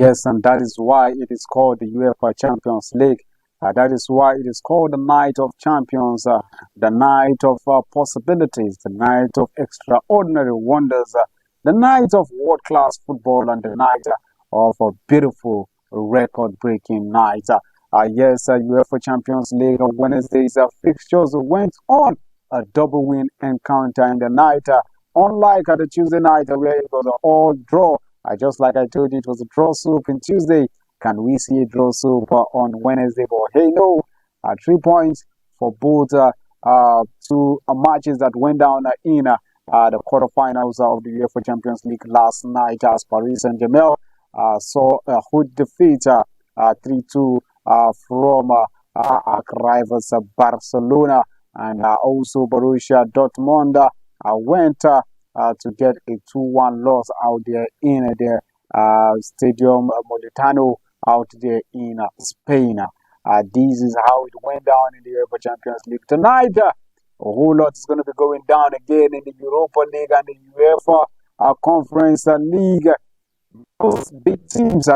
Yes, and that is why it is called the UEFA Champions League. That is why it is called the Night of Champions, the night of possibilities, the night of extraordinary wonders, the night of world-class football, and the night of a beautiful record-breaking night. Yes, UEFA Champions League on Wednesday's fixtures went on a double win encounter in the night, unlike the Tuesday night where it was an all draw. Just like I told you, it was a draw soup on Tuesday. Can we see a draw soup on Wednesday? But hey, no, 3 points for both two matches that went down in the quarterfinals of the UEFA Champions League last night, as Paris Saint-Germain saw a good defeat 3-2 from rivals Barcelona, and also Borussia Dortmund went to get a 2-1 loss out there in their Stadium Molitano out there in Spain. This is how it went down in the UEFA Champions League tonight. A whole lot is going to be going down again in the Europa League and the UEFA Conference League. Those big teams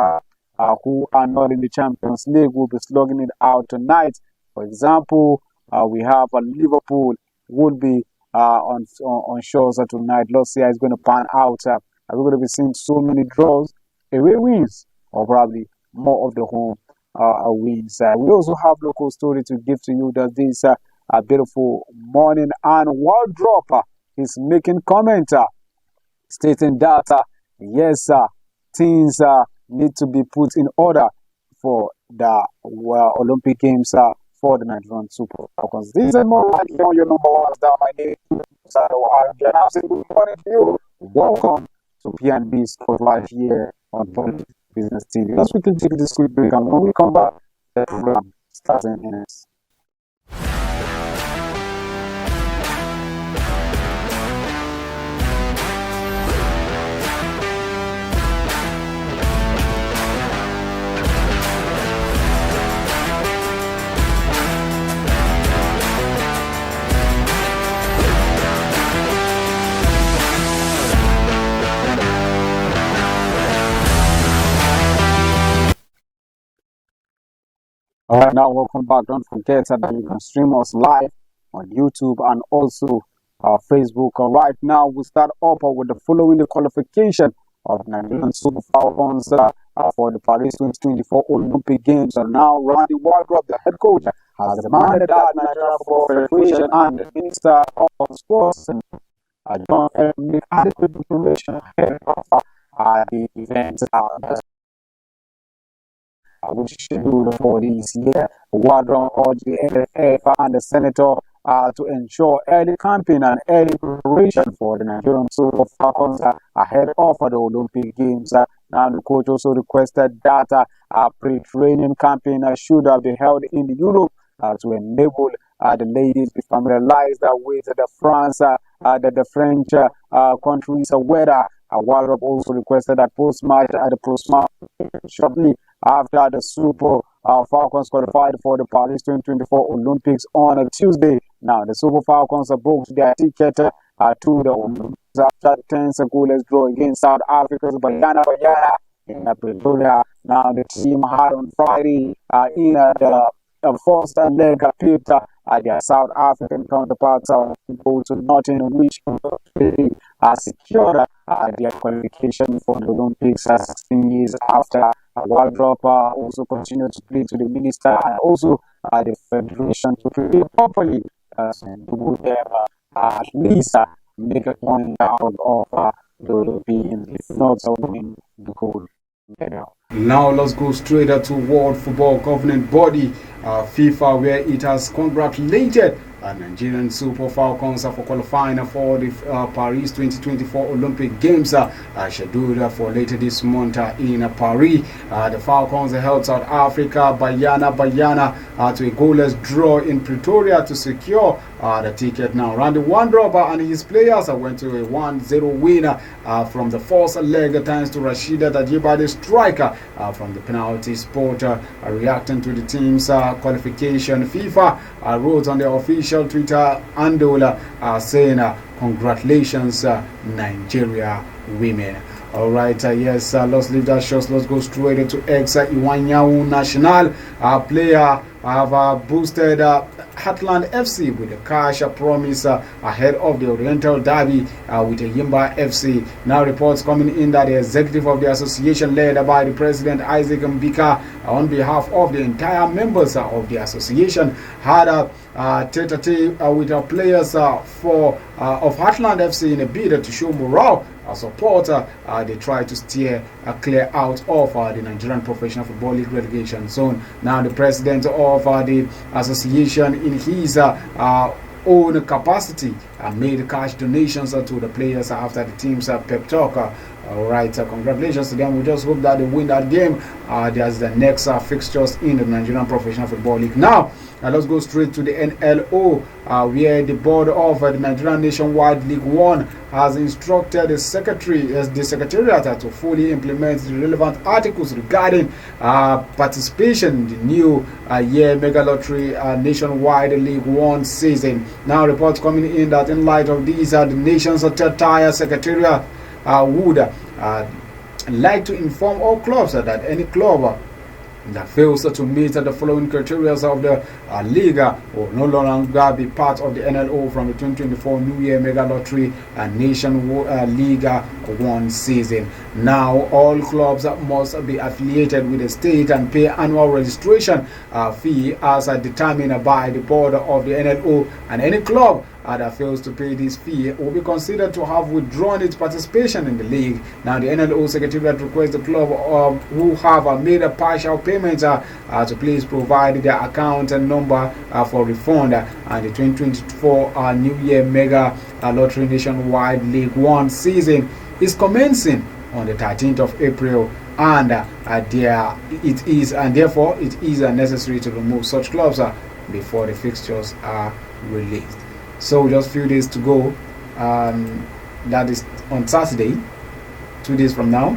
who are not in the Champions League will be slugging it out tonight. For example, we have Liverpool would be on shows tonight. Let's see how it's going to pan out. We're going to be seeing so many draws, away wins, or probably more of the home wins. We also have local story to give to you this beautiful morning, and Wardrop is making comment stating that yes, things need to be put in order for the Olympic Games for the Nigerian Super Falcons. This is more likely on your number one star. My name is good morning to you. Welcome to P&B Sport Live here on Politics Business TV. Let's quickly take this quick break, and when we come back, the program starts in minutes. All right, now welcome back. Don't forget that you can stream us live on YouTube and also Facebook. Right now, we start up with the following the qualification of Nigerian Super Falcons for the Paris 2024 Olympic Games. And now, Randy Wardrop, the head coach, has demanded that Nigeria Football Federation and the Minister of Sports John Erik make adequate information ahead of the event. Which is scheduled for this year. Wardrop urged the NFF and the Senator to ensure early campaign and early preparation for the Nigerian Super Falcons ahead of the Olympic Games. Now, the coach also requested that a pre-training campaign should be held in Europe to enable the ladies be familiarized with the French countries' weather. Wardrop also requested that post-match shortly after the Super Falcons qualified for the Paris 2024 Olympics on a Tuesday. Now, the Super Falcons booked their ticket to the Olympics after the 10th goalless draw against South Africa's Bayana in Pretoria. Now, the team had on Friday in the first leg picked their South African counterparts go to nothing, which secured their qualification for the Olympics 16 years after. Wardrop also continued to plead to the minister and also the federation to prepare properly to at least make a point out of the European, if not winning the gold medal. Now let's go straight to World Football Governing Body, FIFA, where it has congratulated Nigerian Super Falcons for qualifying for the Paris 2024 Olympic Games scheduled for later this month in Paris. The Falcons held South Africa Bayana to a goalless draw in Pretoria to secure the ticket. Now, Randy Wardrop and his players went to a 1-0 win from the first leg thanks to Rashida Dajibade striker from the penalty spot. Reacting to the team's qualification, FIFA wrote on their official Twitter handle saying congratulations Nigeria women. All right, yes, let's leave that short. Let's go straight into X. Iwanyao National player have boosted Heartland FC with a cash promise ahead of the Oriental Derby with a Yimba FC. Now reports coming in that the executive of the association, led by the president Isaac Mbika, on behalf of the entire members of the association, had a tete-a-tete with the players of Heartland FC in a bid to show morale support. They try to steer clear out of the Nigerian Professional Football League relegation zone. Now the president of the association, in his own capacity, made cash donations to the players after the team's pep talk. All right, congratulations to them. We just hope that they win that game. There's the next fixtures in the Nigerian Professional Football League. Now, let's go straight to the NLO, where the board of the Nigerian Nationwide League One has instructed the secretariat to fully implement the relevant articles regarding participation in the new year mega lottery Nationwide League One season. Now, reports coming in that in light of these, the nation's third-tier secretariat would like to inform all clubs that any club that fails to meet the following criteria of the league will no longer be part of the NLO from the 2024 New Year Mega Lottery and Nation League One season. Now, all clubs must be affiliated with the state and pay annual registration fee as determined by the board of the NLO, and any club that fails to pay this fee will be considered to have withdrawn its participation in the league. Now, the NLO Secretariat requests the club who have made a partial payment to please provide their account and number for refund. And the 2024 New Year Mega Lottery Nationwide League One season is commencing on the 13th of April, and therefore it is necessary to remove such clubs before the fixtures are released. So just a few days to go. That is on Saturday, 2 days from now.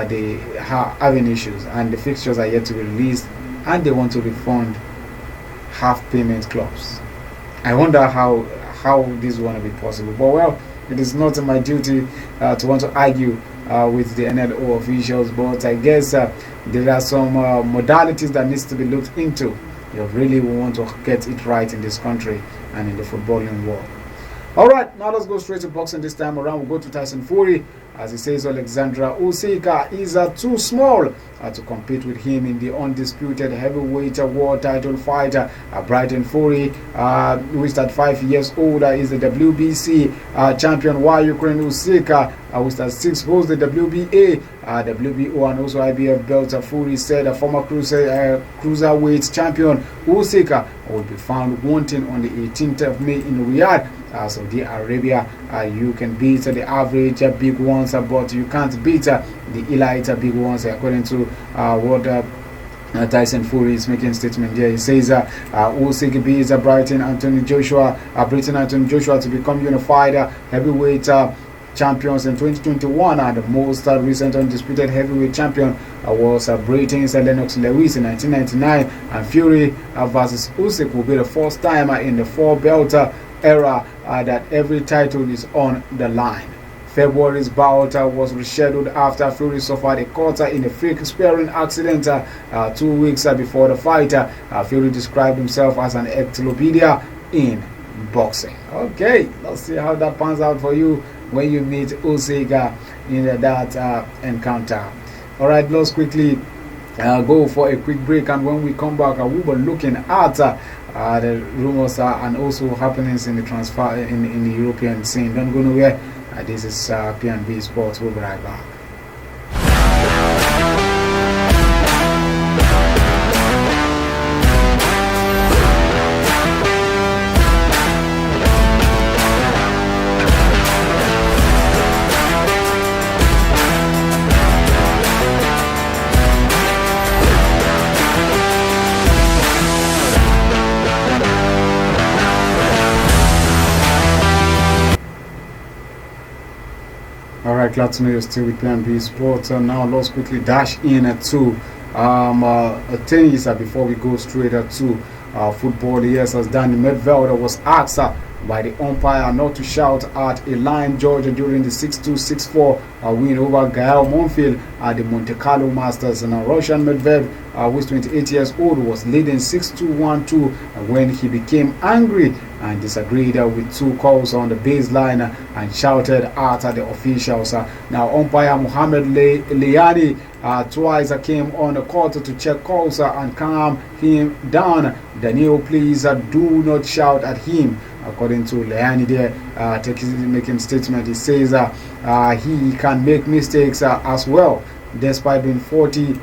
They are having issues and the fixtures are yet to be released, and they want to refund half payment clubs. I wonder how this is going to be possible. But well, it is not my duty to want to argue with the NLO officials, but I guess there are some modalities that needs to be looked into. You really want to get it right in this country and in the footballing world. All right, now let's go straight to boxing this time around. We'll go to Tyson Fury. As he says, Alexandra Usyk is too small to compete with him in the undisputed heavyweight world title fight. Brighton Fury, who is at 5 years old, is the WBC champion, while Ukraine Usyk, who is at 6, holds the WBA, WBO, and also IBF belt. Fury said former cruiserweight champion Usyk will be found wanting on the 18th of May in Riyadh, Saudi Arabia. You can beat the average big ones, but you can't beat the elite big ones, according to what Tyson Fury is making a statement there. He says Usyk beats Brighton Anthony Joshua to become unified heavyweight champions in 2021, and the most recent undisputed heavyweight champion was Britain's Lennox Lewis in 1999. And Fury versus Usyk will be the first time in the 4-belt era that every title is on the line. February's bout was rescheduled after Fury suffered a cut in a freak sparring accident 2 weeks before the fight. Fury described himself as an encyclopedia in boxing. Okay, let's see how that pans out for you when you meet Usyk in that encounter. All right, let's quickly go for a quick break, and when we come back, we'll be looking at the rumors and also happenings in the transfer in the European scene. Don't go nowhere. This is P&B Sports. We'll be right back. Alright, glad to know you're still with P&B Sports. Now let's quickly dash in to tennis before we go straight to football. Yes, as Danny Medved was asked by the umpire not to shout at a line Georgia during the 6-2, 6-4 win over Gael Monfils at the Monte Carlo Masters. And Russian Medvedev, who is 28 years old, was leading 6-2, 1-2 when he became angry and disagreed with two calls on the baseline and shouted at the officials. Now, umpire Mohamed Liani twice came on the court to check calls and calm him down. Daniel, please do not shout at him. According to Liani there, making statement, he says he can make mistakes as well, despite being 40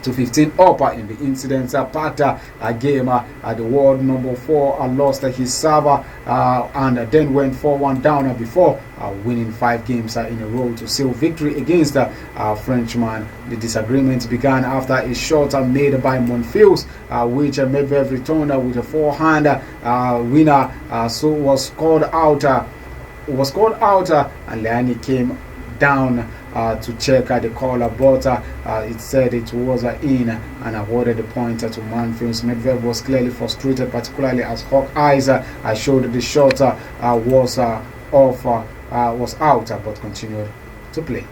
to 15 up in the incidents packed a game at the world number 4 lost his server and then went 4-1 down before winning 5 games in a row to seal victory against Frenchman. The disagreement began after a shot made by Monfils, which Medvedev returned with a forehand winner, so was called out. And Liani came down to check the caller, but it said it was in and awarded the point to Monfils. Medvedev was clearly frustrated, particularly as Hawkeyes showed the shot was out, but continued to play.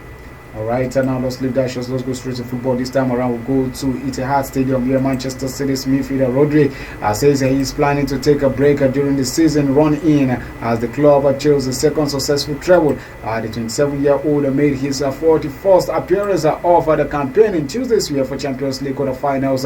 Alright, and now let's leave that shot. Let's go straight to football. This time around, we'll go to Etihad Stadium here. Manchester City's midfielder Rodri says he is planning to take a break during the season run in as the club chose the second successful treble. The 27-year-old made his 41st appearance of the campaign in Tuesday's UEFA Champions League quarterfinals,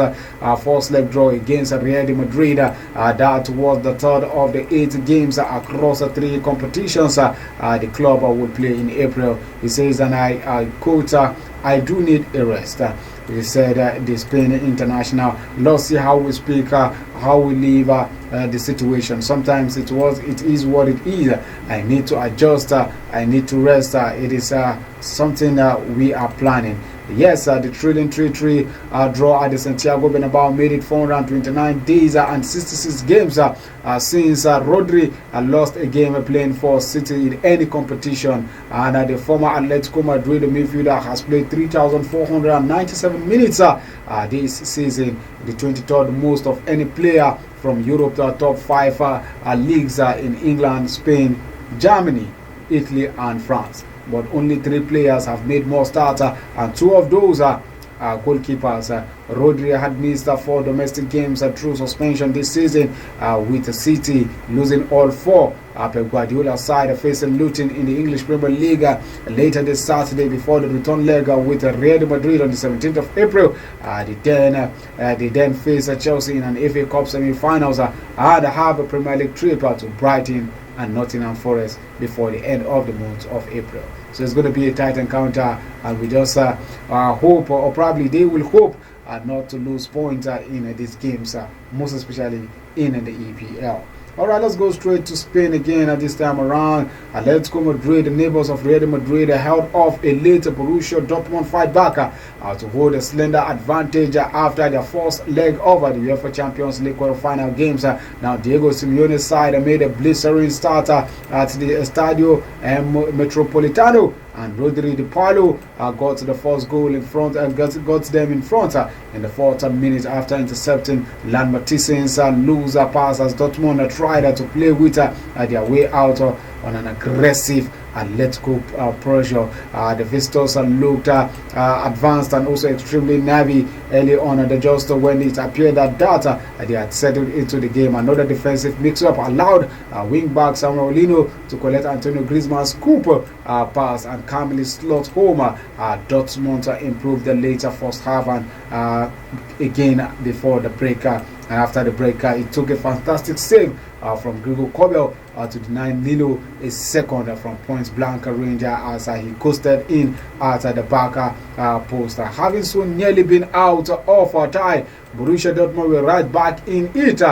first leg draw against Real Madrid. That was the third of the 8 games across 3 competitions the club will play in April. He says, and I quote, I do need a rest. He said the Spain international, let's see how we speak, how we leave the situation. Sometimes it is what it is. I need to adjust, I need to rest. It is something we are planning. Yes, the 3-3 draw at the Santiago Bernabeu made it 429 days and 66 games since Rodri lost a game playing for City in any competition. And the former Atletico Madrid midfielder has played 3,497 minutes this season, the 23rd most of any player from Europe, the top 5 leagues in England, Spain, Germany, Italy and France. But only 3 players have made more starts, and 2 of those are goalkeepers. Rodri had missed 4 domestic games through suspension this season, with City losing all 4. Pep Guardiola's side facing Luton in the English Premier League later this Saturday before the return leg with Real Madrid on the 17th of April. They then face Chelsea in an FA Cup semi-finals and have a Premier League trip to Brighton and Nottingham Forest before the end of the month of April. So it's going to be a tight encounter, and we just hope, or probably they will hope, not to lose points in these games, most especially in the EPL. Alright, let's go straight to Spain again this time around. Atletico Madrid, the neighbors of Real Madrid, held off a late Borussia Dortmund fight back to hold a slender advantage after their first leg over the UEFA Champions League quarter-final games. Now, Diego Simeone's side made a blistering start at the Estadio Metropolitano, and Rodri de Paulo got the first goal in front and got them in front in the 4th minute after intercepting Lan Matissen's loser pass as Dortmund tried to play with their way out on an aggressive Atletico pressure. The visitors looked advanced and also extremely nervy early on, just when it appeared that they had settled into the game. Another defensive mix-up allowed wing-back Samuel Lino to collect Antonio Griezmann's scoop pass and calmly slot home. Dortmund improved the later first half and again before the break. After the break, it took a fantastic save from Gregor Kobel to deny Lilo a second from point-blank range as he coasted in at the back post. Having so nearly been out of a tie, Borussia Dortmund were right back in it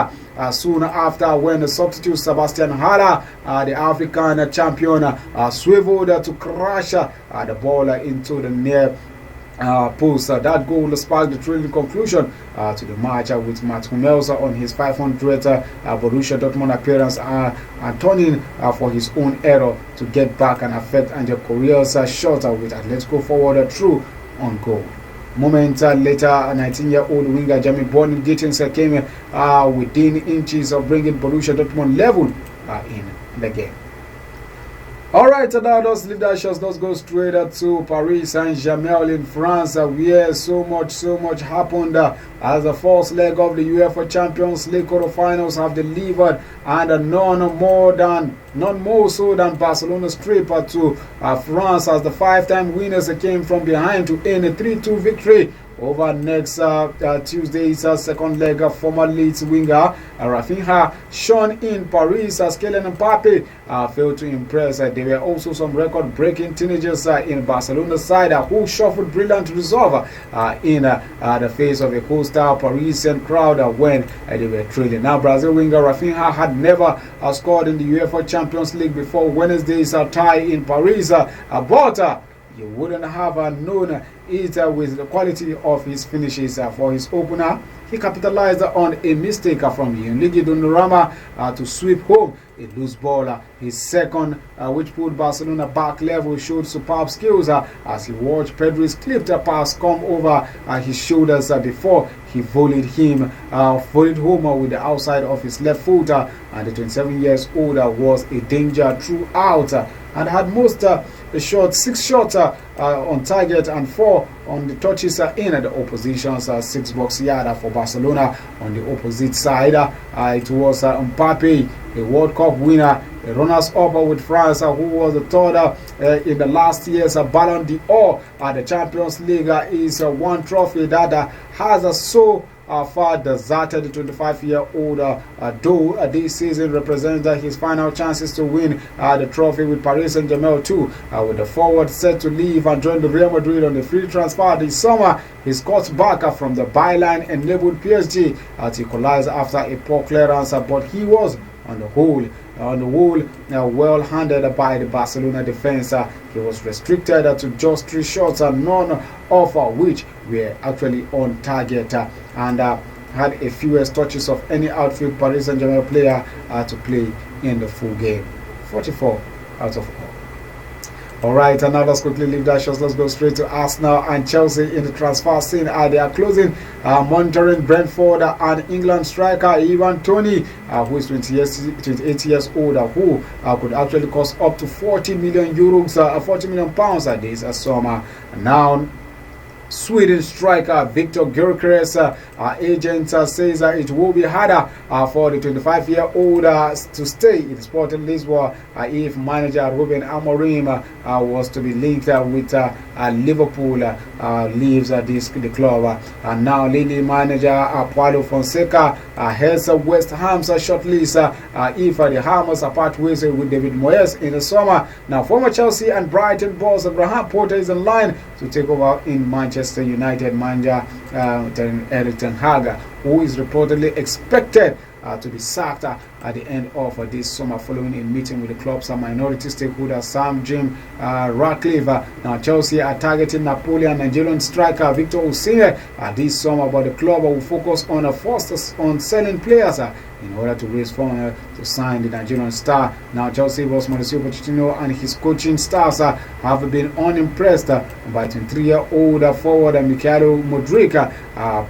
soon after when the substitute Sebastian Haller, the African champion, swiveled to crash the ball into the near post. That goal sparked the thrilling conclusion to the match with Mats Hummels on his 500th Borussia Dortmund appearance and turning for his own error to get back and affect Angel Correa's shot with Atletico forward through on goal. Moment later, 19-year-old winger Jamie Bonin Gittins came within inches of bringing Borussia Dortmund level in the game. Alright, so now let's leave that shot. Let's go straight to Paris Saint-Germain in France, where so much happened as the first leg of the UEFA Champions League quarterfinals have delivered, and none more so than Barcelona's trip to France, as the 5-time winners came from behind to end a 3-2 victory over next Tuesday's second leg. Former Leeds winger Raphinha shone in Paris as Kylian Mbappe failed to impress. There were also some record-breaking teenagers in Barcelona's side who shuffled brilliant resolve in the face of a coastal Parisian crowd when they were trailing. Now, Brazil winger Raphinha had never scored in the UEFA Champions League before Wednesday's tie in Paris, but you wouldn't have known it with the quality of his finishes. For his opener, he capitalized on a mistake from Gianluigi Donnarumma to sweep home a loose ball. His second, which put Barcelona back level, showed superb skills as he watched Pedri's clipped pass come over his shoulders before he volleyed home with the outside of his left foot. And the 27-year-old was a danger throughout and had most six shots on target and 4 on the touches in the opposition's 6-box yard. For Barcelona on the opposite side, it was Mbappe, a World Cup winner, a runners-up with France, who was the third in the last year's Ballon d'Or. The Champions League is one trophy that has so far deserted. The 25-year-old, though this season represents his final chances to win the trophy with Paris Saint-Germain too. With the forward set to leave and join the Real Madrid on the free transfer this summer, his cut back from the byline enabled PSG to equalize after a poor clearance, but he was on the whole well handled by the Barcelona defense. He was restricted to just 3 shots, and none of which were actually on target, and had a fewest touches of any outfield Paris Saint-Germain player to play in the full game. 44 out of all. Alright, and now let's quickly leave that shot. Let's go straight to Arsenal and Chelsea in the transfer scene. They are closing, monitoring Brentford and England striker Ivan Toney, who is 28 years old, who could actually cost up to 40 million euros, 40 million pounds this summer. Now, Sweden striker Viktor Gyokeres, agent says it will be harder for the 25-year-old to stay in Sporting Lisbon if manager Ruben Amorim was to be linked with Liverpool leaves the club. And now Lille manager Paulo Fonseca heads West Ham's shortlist if the Hammers part ways with David Moyes in the summer. Now, former Chelsea and Brighton boss Graham Potter is in line to take over in Manchester United manager Erik, who is reportedly expected to be sacked at the end of this summer following a meeting with the club's minority stakeholder Sir Jim Ratcliffe. Now, Chelsea are targeting Napoli and Nigerian striker Victor Osimhen this summer, but the club will focus on on selling players in order to raise funds to sign the Nigerian star. Now, Chelsea boss Mauricio Pochettino and his coaching staffs have been unimpressed by 23-year-old forward Mikhailo Mudryk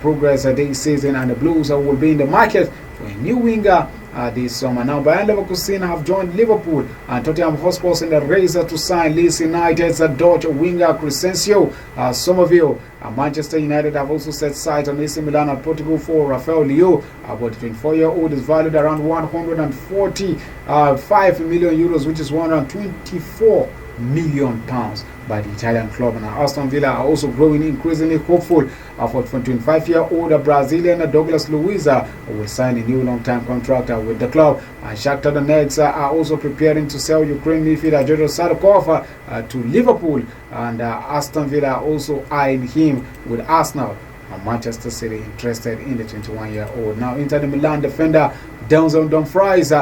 progress this season, and the Blues will be in the market for a new winger this summer. Now, Bayern Leverkusen have joined Liverpool and Tottenham Hotspur in the race to sign Leeds United's Dutch winger Crescencio Somerville. Manchester United have also set sight on AC Milan and Portugal for Rafael Leo, but the 24-year-old is valued around 145 million euros, which is 124 million pounds by the Italian club. And Aston Villa are also growing increasingly hopeful for 25-year-old Brazilian Douglas Luiz will sign a new long-term contract with the club. And Shakhtar Donetsk are also preparing to sell Ukraine midfielder Georgios Sadokov to Liverpool, and Aston Villa are also eyeing him with Arsenal and Manchester City interested in the 21-year-old. Now, Inter Milan defender Denzel Dumfries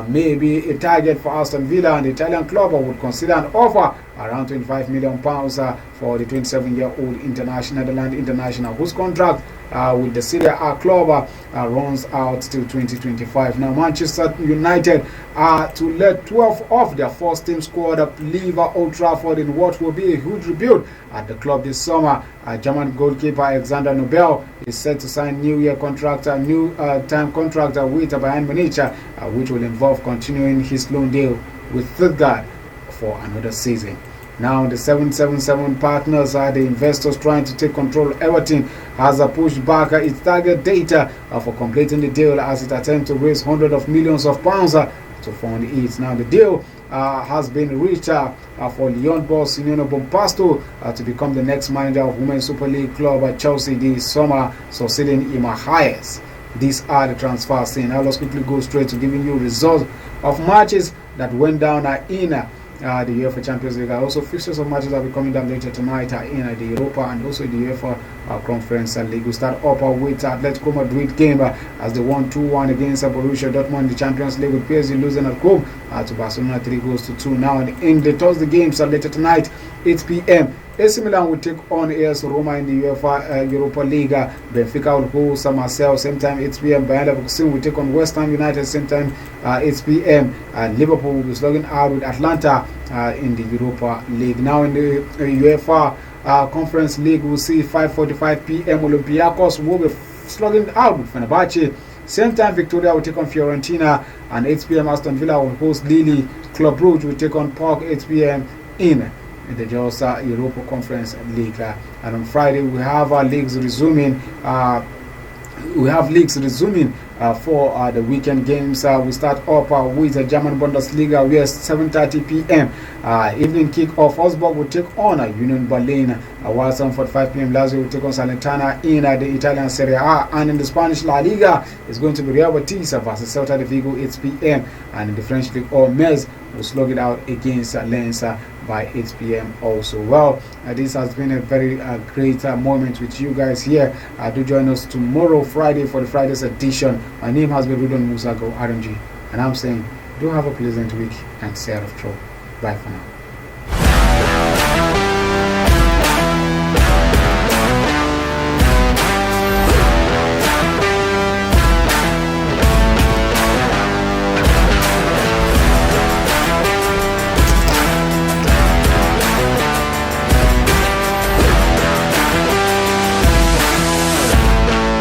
may be a target for Aston Villa, and the Italian club would consider an offer around £25 million for the 27-year-old Netherlands international, whose contract with the Serie A club runs out till 2025. Now, Manchester United are to let 12 of their first team squad leave Old Trafford in what will be a huge rebuild at the club this summer. German goalkeeper Alexander Nobel is set to sign new time contract with Bayern Munich, which will involve continuing his loan deal with Stuttgart for another season. Now, the 777 partners are the investors trying to take control of Everton, has pushed back its target date for completing the deal as it attempts to raise hundreds of millions of pounds to fund it. Now, the deal has been reached for Lyon boss Nuno Bompasto to become the next manager of Women's Super League club Chelsea this summer, succeeding Ima Hayes. These are the transfers in. Now, let's quickly go straight to giving you results of matches that went down in the UEFA Champions League. Also, fixtures of matches will be coming down later tonight in the Europa and also the UEFA Conference League. We start up with Atletico Madrid game as they won 2-1 against Borussia Dortmund in the Champions League, with PSG losing at home to Barcelona 3-2. Now, in the Thursday games later tonight, 8 p.m. AC Milan will take on AS Roma in the UEFA Europa League. Benfica will host Marseille, same time 8 p.m. Bayern Leverkusen will take on West Ham United, same time 8 p.m. Liverpool will be slugging out with Atlanta in the Europa League. Now, in the UEFA Conference League, we'll see 5:45 p.m. Olympiacos will be slugging out with Fenerbahce. Same time, Victoria will take on Fiorentina, and 8 p.m. Aston Villa will host Lille. Club Brugge will take on Park 8 p.m. in the JOSA Europa Conference League. And on Friday, we have our leagues resuming. For the weekend games. We start up with the German Bundesliga, where 7:30 p.m. Evening kick-off. Augsburg will take on Union Berlin, while 7:45 p.m. Lazio will take on Salernitana in the Italian Serie A. And in the Spanish La Liga, it's going to be Real Betis versus Celta de Vigo 8 p.m. And in the French League, Metz will slug it out against Lens by 8 p.m. also. Well, this has been a very great moment with you guys here. Do join us tomorrow, Friday, for the Friday's edition. My name has been Rudon Musago RMG, and I'm saying do have a pleasant week and stay out of trouble. Bye for now.